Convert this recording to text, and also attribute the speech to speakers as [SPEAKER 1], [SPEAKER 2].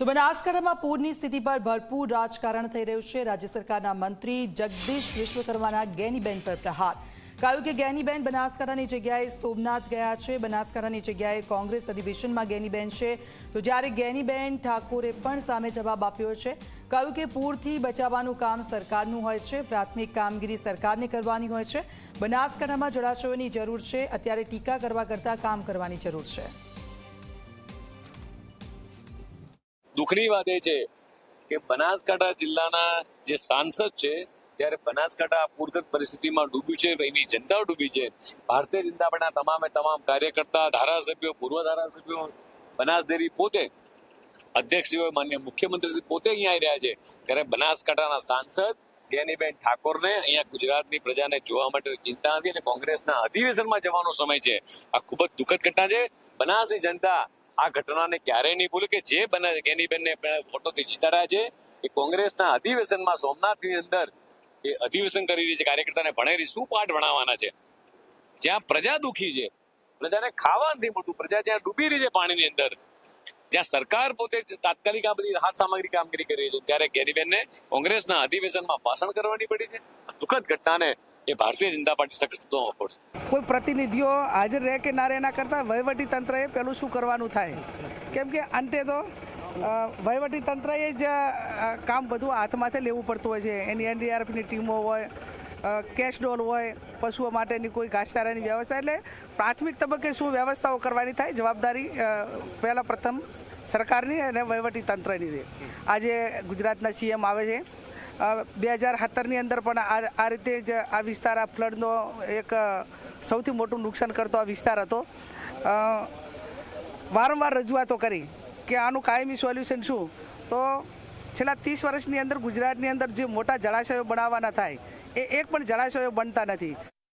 [SPEAKER 1] તો બનાસકાંઠામાં પૂરની સ્થિતિ પર ભરપૂર રાજકારણ થઈ રહ્યું છે। રાજ્ય સરકારના મંત્રી જગદીશ વિશ્વકર્માના ગેનીબેન પર પ્રહાર। કહ્યું કે ગેનીબેન બનાસકાંઠાની જગ્યાએ સોમનાથ ગયા છે, બનાસકાંઠાની જગ્યાએ કોંગ્રેસ અધિવેશનમાં ગેનીબેન છે। તો જ્યારે ગેનીબેન ઠાકોરે પણ સામે જવાબ આપ્યો છે। કહ્યું કે પૂરથી બચાવવાનું કામ સરકારનું હોય છે, પ્રાથમિક કામગીરી સરકારને કરવાની હોય છે। બનાસકાંઠામાં જળાશયોની જરૂર છે, અત્યારે ટીકા કરવા કરતાં કામ કરવાની જરૂર છે।
[SPEAKER 2] દુઃખની વાત એ છે કે બનાસકાંઠા જિલ્લાના જે સાંસદ છે ત્યારે બનાસકાંઠા પૂરગ્રસ્ત પરિસ્થિતિમાં ડૂબ્યું છે, એની જનતા ડૂબી છે। ભારતીય જનતા પાર્ટીના તમામ કાર્યકર્તા, ધારાસભ્યો, પૂર્વ ધારાસભ્યો, બનાસ ડેરી પોતે અધ્યક્ષશ્રીઓ, માન્ય મુખ્યમંત્રી પોતે અહીંયા આવી રહ્યા છે, ત્યારે બનાસકાંઠાના સાંસદ ગેનીબેન ઠાકોરને અહીંયા ગુજરાતની પ્રજાને જોવા માટે ચિંતા નથી અને કોંગ્રેસના અધિવેશનમાં જવાનો સમય છે। આ ખૂબ જ દુઃખદ ઘટના છે। બનાસની જનતા આ ઘટનાને ક્યારેય નહીં ભૂલે કે જે ગેનીબેનને વોટોથી જીતાડ્યા છે એ કોંગ્રેસના અધિવેશનમાં સોમનાથની અંદર એ અધિવેશન કરી રહી છે, કાર્યકર્તાને ભણેરી શું પાઠ ભણાવવાના છે? જ્યાં પ્રજા દુઃખી છે, પ્રજાને ખાવા નથી મળતું, પ્રજા જ્યાં ડૂબી રહી છે પાણીની અંદર, જ્યાં સરકાર પોતે તાત્કાલિક આ બધી રાહત સામગ્રી કામગીરી કરી રહી છે, ત્યારે ગેનીબેનને કોંગ્રેસના અધિવેશનમાં ભાષણ કરવાની પડી છે। દુઃખદ ઘટનાને એ ભારતીય જનતા પાર્ટી સખત શબ્દોમાં પડે।
[SPEAKER 3] કોઈ પ્રતિનિધિઓ હાજર રહે કે ના રહે એના કરતાં વહીવટી તંત્રએ પેલું શું કરવાનું થાય, કેમ કે અંતે તો વહીવટી તંત્રએ જ કામ બધું હાથમાંથી લેવું પડતું હોય છે। એની એનડીઆરએફની ટીમો હોય, કેશ ડોલ હોય, પશુઓ માટેની કોઈ ઘાસચારાની વ્યવસ્થા, એટલે પ્રાથમિક તબક્કે શું વ્યવસ્થાઓ કરવાની થાય જવાબદારી પહેલાં પ્રથમ સરકારની અને વહીવટી તંત્રની છે। આજે ગુજરાતના સીએમ આવે છે, 2017ની અંદર પણ આ રીતે જ આ વિસ્તાર, આ ફ્લડનો એક સૌથી મોટું નુકસાન કરતો આ વિસ્તાર હતો। વારંવાર રજૂઆતો કરી કે આનું કાયમી સોલ્યુશન શું, તો છેલ્લા 30 વર્ષની અંદર ગુજરાતની અંદર જે મોટા જળાશયો બનાવવાના થાય એ એક પણ જળાશયો બનતા નથી।